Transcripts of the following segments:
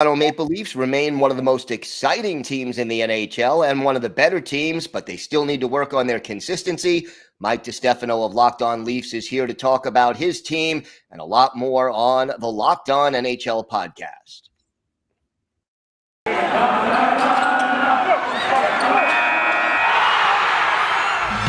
Toronto Maple Leafs remain one of the most exciting teams in the NHL and one of the better teams, but they still need to work on their consistency. Mike Distefano of Locked On Leafs is here to talk about his team and a lot more on the Locked On NHL podcast.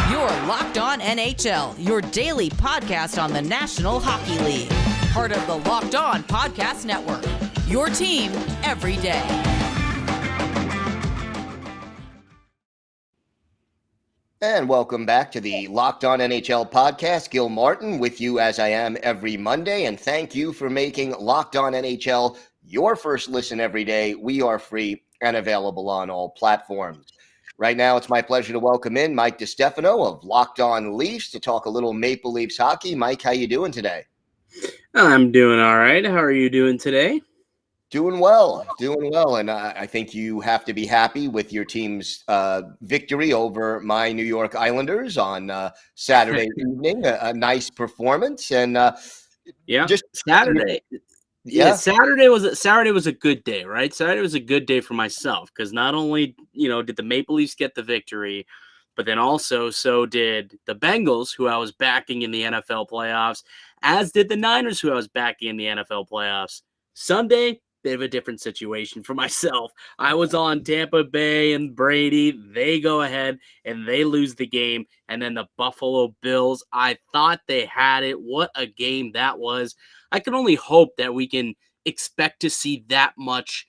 You're Locked On NHL, your daily podcast on the National Hockey League. Part of the Locked On Podcast Network. Your team every day. And welcome back to the Locked On NHL podcast. Gil Martin with you as I am every Monday. And thank you for making Locked On NHL your first listen every day. We are free and available on all platforms. Right now, it's my pleasure to welcome in Mike Distefano of Locked On Leafs to talk a little Maple Leafs hockey. Mike, how you doing today? I'm doing all right. How are you doing today? Doing well. And I think you have to be happy with your team's victory over my New York Islanders on Saturday evening. A nice performance. And just Saturday. Yeah, Saturday was a good day, right? Saturday was a good day for myself because not only, did the Maple Leafs get the victory, but then also so did the Bengals, who I was backing in the NFL playoffs, as did the Niners, who I was backing in the NFL playoffs. Sunday, bit of a different situation for myself. I was on Tampa Bay and Brady. They go ahead and they lose the game. And then the Buffalo Bills, I thought they had it. What a game that was. I can only hope that we can expect to see that much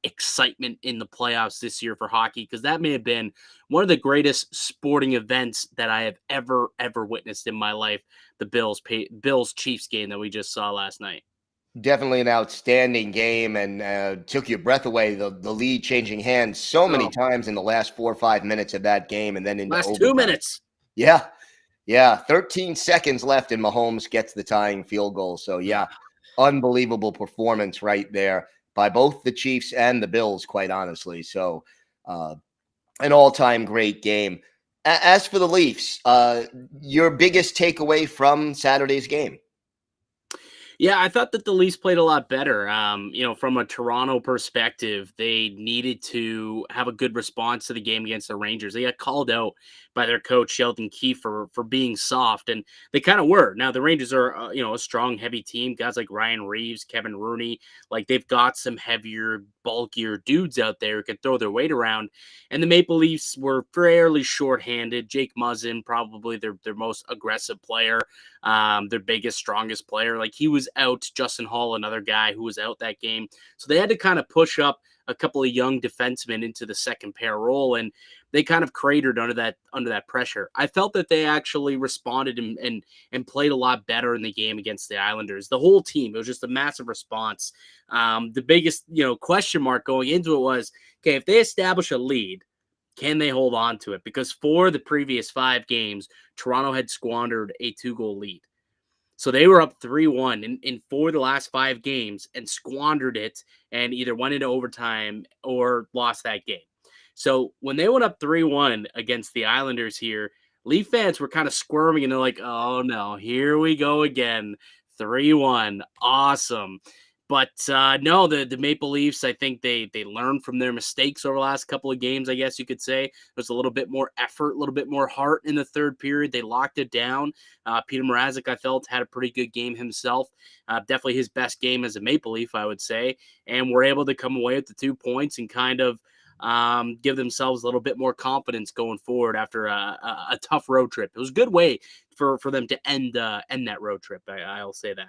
excitement in the playoffs this year for hockey, because that may have been one of the greatest sporting events that I have ever witnessed in my life. The Bills Chiefs game that we just saw last night. Definitely an outstanding game and took your breath away. The lead changing hands so many times in the last 4 or 5 minutes of that game, and then in last overtime. 2 minutes. Yeah. 13 seconds left, and Mahomes gets the tying field goal. So unbelievable performance right there by both the Chiefs and the Bills, quite honestly. So an all-time great game. As for the Leafs, your biggest takeaway from Saturday's game? Yeah, I thought that the Leafs played a lot better. From a Toronto perspective, they needed to have a good response to the game against the Rangers. They got called out by their coach, Sheldon Keefe, for being soft, and they kind of were. Now, the Rangers are, a strong, heavy team. Guys like Ryan Reeves, Kevin Rooney, like they've got some heavier, bulkier dudes out there who can throw their weight around. And the Maple Leafs were fairly shorthanded. Jake Muzzin, probably their most aggressive player, their biggest, strongest player. Like he was out. Justin Hall, another guy who was out that game. So they had to kind of push up a couple of young defensemen into the second pair role, and they kind of cratered under that pressure. I felt that they actually responded and played a lot better in the game against the Islanders. The whole team, it was just a massive response. The biggest, question mark going into it was, okay, if they establish a lead, can they hold on to it? Because for the previous 5 games, Toronto had squandered a 2-goal lead. So they were up 3-1 in 4 of the last 5 games and squandered it and either went into overtime or lost that game. So when they went up 3-1 against the Islanders here, Leaf fans were kind of squirming and they're like, oh no, here we go again. 3-1. Awesome. But no, the Maple Leafs, I think they learned from their mistakes over the last couple of games, I guess you could say. There's a little bit more effort, a little bit more heart in the third period. They locked it down. Peter Mrazek, I felt, had a pretty good game himself. Definitely his best game as a Maple Leaf, I would say. And were able to come away with the 2 points and kind of give themselves a little bit more confidence going forward after a tough road trip. It was a good way for them to end that road trip. I'll say that.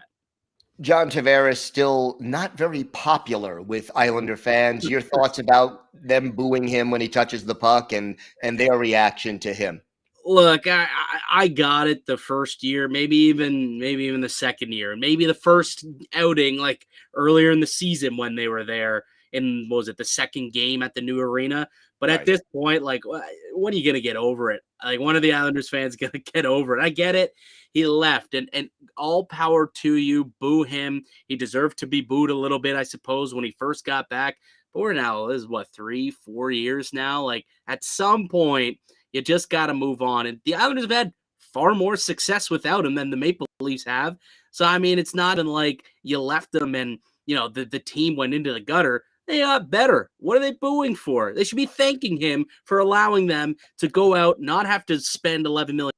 John Tavares still not very popular with Islander fans. Your thoughts about them booing him when he touches the puck and their reaction to him? Look, I got it the first year, maybe even the second year, and maybe the first outing, like earlier in the season when they were there in, what was it, the second game at the new arena. But at this point, like, when are you going to get over it? Like, one of the Islanders fans going to get over it. I get it. He left, and all power to you. Boo him. He deserved to be booed a little bit, I suppose, when he first got back. But we're now, this is what, 3-4 years now? Like, at some point, you just got to move on. And the Islanders have had far more success without him than the Maple Leafs have. So, I mean, it's not in like you left them and the team went into the gutter, they got better. What are they booing for? They should be thanking him for allowing them to go out, not have to spend $11 million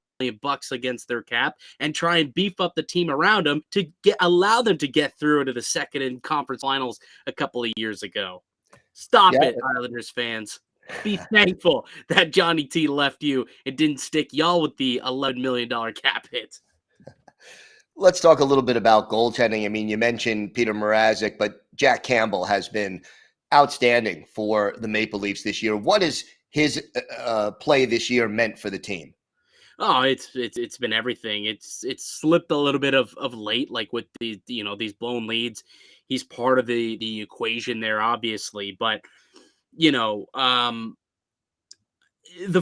against their cap, and try and beef up the team around them to allow them to get through into the second in conference finals a couple of years ago. Stop it, Islanders fans. Be thankful that Johnny T left you and didn't stick y'all with the $11 million cap hit. Let's talk a little bit about goaltending. I mean, you mentioned Peter Mrazek, but Jack Campbell has been outstanding for the Maple Leafs this year. What has his play this year meant for the team? Oh, it's been everything. It's slipped a little bit of late, like with these blown leads. He's part of the equation there, obviously, but the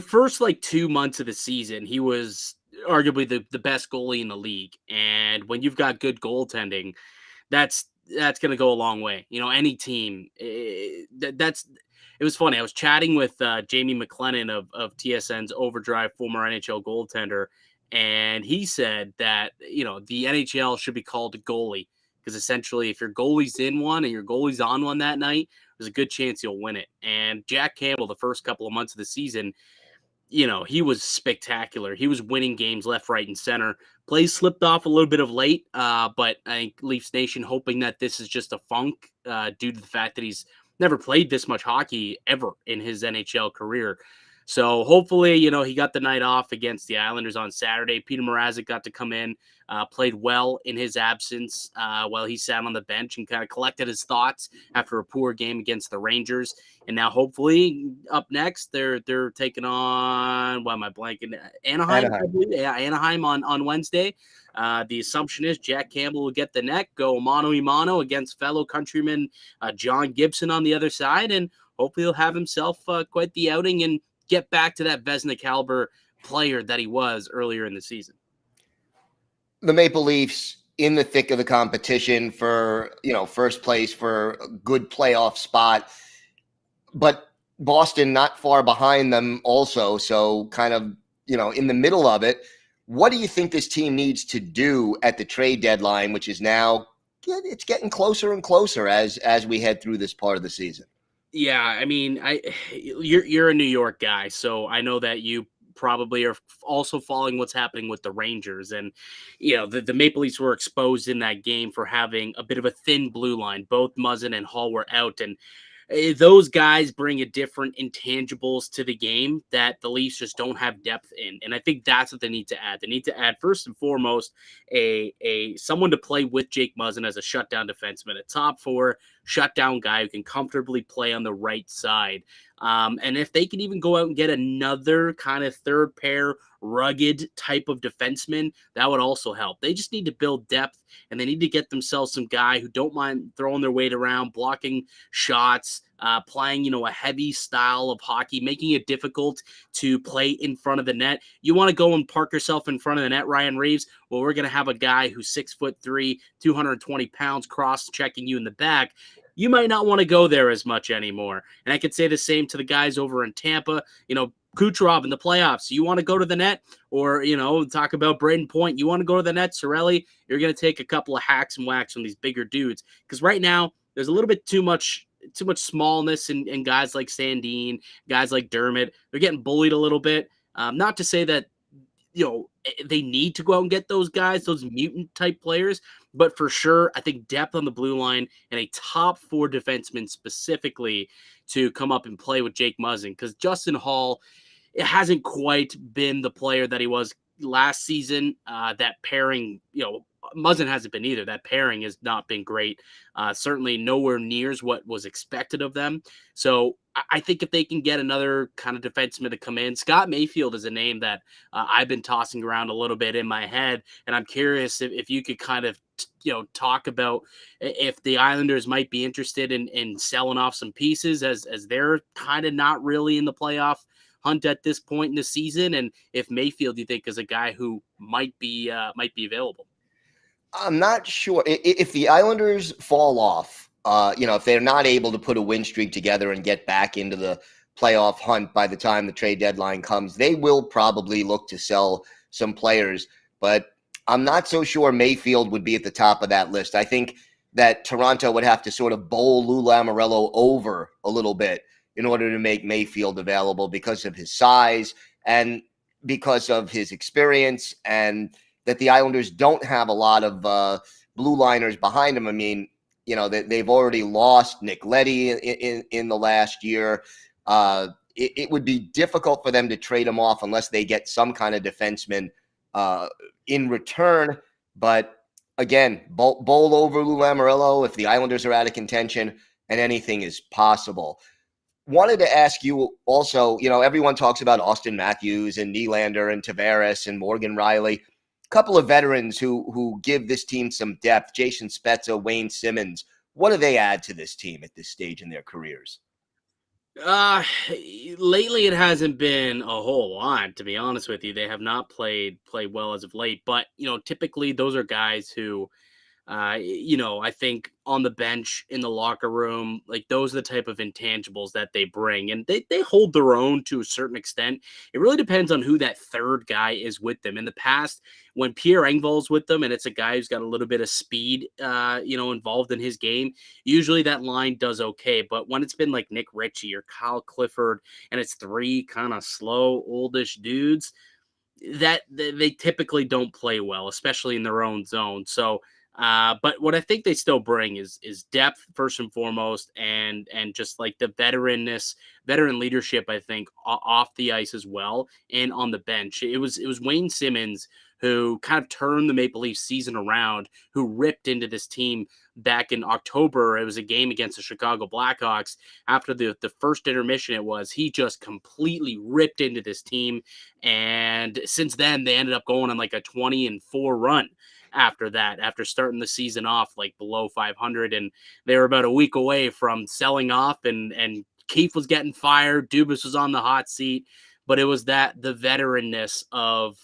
first 2 months of the season, he was arguably the best goalie in the league. And when you've got good goaltending, that's going to go a long way. Any team. It was funny. I was chatting with Jamie McLennan of TSN's Overdrive, former NHL goaltender, and he said that the NHL should be called a goalie because essentially, if your goalie's in one and your goalie's on one that night, there's a good chance you'll win it. And Jack Campbell, the first couple of months of the season, he was spectacular. He was winning games left, right, and center. Plays slipped off a little bit of late, but I think Leafs Nation hoping that this is just a funk due to the fact that he's never played this much hockey ever in his NHL career. So hopefully, he got the night off against the Islanders on Saturday. Peter Mrazek got to come in, played well in his absence while he sat on the bench and kind of collected his thoughts after a poor game against the Rangers. And now hopefully up next, they're taking on, why am I blanking? Anaheim. I believe. Yeah, Anaheim on Wednesday. The assumption is Jack Campbell will get the net, go mano-a-mano against fellow countryman John Gibson on the other side, and hopefully he'll have himself quite the outing and get back to that Vezina caliber player that he was earlier in the season. The Maple Leafs in the thick of the competition for, first place for a good playoff spot, but Boston not far behind them also. So kind of, in the middle of it. What do you think this team needs to do at the trade deadline, which is now, it's getting closer and closer as we head through this part of the season? Yeah, I mean, you're a New York guy, so I know that you probably are also following what's happening with the Rangers. And, the Maple Leafs were exposed in that game for having a bit of a thin blue line. Both Muzzin and Hall were out, and those guys bring a different intangibles to the game that the Leafs just don't have depth in. And I think that's what they need to add. They need to add, first and foremost, a someone to play with Jake Muzzin as a shutdown defenseman, a top four shutdown guy who can comfortably play on the right side. And if they can even go out and get another kind of third pair rugged type of defenseman, that would also help. They just need to build depth, and they need to get themselves some guy who don't mind throwing their weight around, blocking shots, playing, a heavy style of hockey, making it difficult to play in front of the net. You want to go and park yourself in front of the net, Ryan Reeves? Well, we're going to have a guy who's 6'3", 220 pounds, cross-checking you in the back. You might not want to go there as much anymore. And I could say the same to the guys over in Tampa. Kucherov in the playoffs. You want to go to the net? Or, talk about Braden Point. You want to go to the net? Cirelli, you're going to take a couple of hacks and whacks from these bigger dudes. Because right now, there's a little bit too much smallness in guys like Sandin, guys like Dermott. They're getting bullied a little bit. Not to say that, they need to go out and get those guys, those mutant type players. But for sure, I think depth on the blue line and a top four defenseman specifically to come up and play with Jake Muzzin, because Justin Hall, it hasn't quite been the player that he was last season. That pairing, Muzzin hasn't been either. That pairing has not been great. Certainly nowhere near what was expected of them. So I think if they can get another kind of defenseman to come in, Scott Mayfield is a name that I've been tossing around a little bit in my head. And I'm curious if you could kind of, talk about if the Islanders might be interested in selling off some pieces as they're kind of not really in the playoff hunt at this point in the season. And if Mayfield, you think, is a guy who might be available. I'm not sure if the Islanders fall off, if they're not able to put a win streak together and get back into the playoff hunt by the time the trade deadline comes, they will probably look to sell some players. But I'm not so sure Mayfield would be at the top of that list. I think that Toronto would have to sort of bowl Lou Lamoriello over a little bit in order to make Mayfield available because of his size and because of his experience, and that the Islanders don't have a lot of blue liners behind him. I mean, they've already lost Nick Leddy in the last year. It would be difficult for them to trade him off unless they get some kind of defenseman in return. But again, bowl over Lou Lamoriello if the Islanders are out of contention, and anything is possible. Wanted to ask you also, everyone talks about Austin Matthews and Nylander and Tavares and Morgan Riley, a couple of veterans who give this team some depth, Jason Spezza, Wayne Simmons. What do they add to this team at this stage in their careers? Lately it hasn't been a whole lot, to be honest with you. They have not played well as of late, but typically those are guys who I think on the bench, in the locker room, like those are the type of intangibles that they bring, and they hold their own to a certain extent. It really depends on who that third guy is with them. In the past, when Pierre Engvall's with them and it's a guy who's got a little bit of speed, involved in his game, usually that line does okay. But when it's been like Nick Ritchie or Kyle Clifford and it's three kind of slow, oldish dudes, that they typically don't play well, especially in their own zone. So, but what I think they still bring is depth first and foremost, and just like the veteran leadership. I think off the ice as well, and on the bench. It was Wayne Simmons who kind of turned the Maple Leafs season around, who ripped into this team back in October. It was a game against the Chicago Blackhawks. After the first intermission, he just completely ripped into this team, and since then they ended up going on like a 20-4 run. After starting the season off like below 500, and they were about a week away from selling off, and Keefe was getting fired, Dubas was on the hot seat, but it was the veteranness of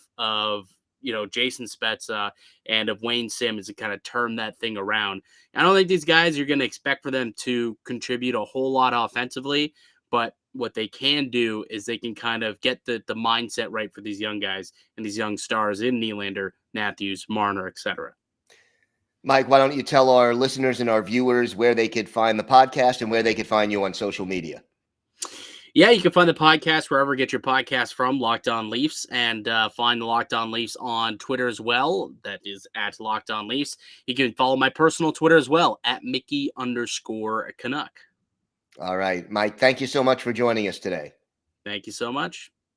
Jason Spezza and of Wayne Simmons to kind of turn that thing around. I don't think these guys, you're going to expect for them to contribute a whole lot offensively, but what they can do is they can kind of get the mindset right for these young guys and these young stars in Nylander, Matthews, Marner, etc. Mike, why don't you tell our listeners and our viewers where they could find the podcast and where they could find you on social media? Yeah, you can find the podcast wherever you get your podcast from, Locked On Leafs, and find the Locked On Leafs on Twitter as well. That is at Locked On Leafs. You can follow my personal Twitter as well, at Mickey_Canuck. All right, Mike, thank you so much for joining us today. Thank you so much.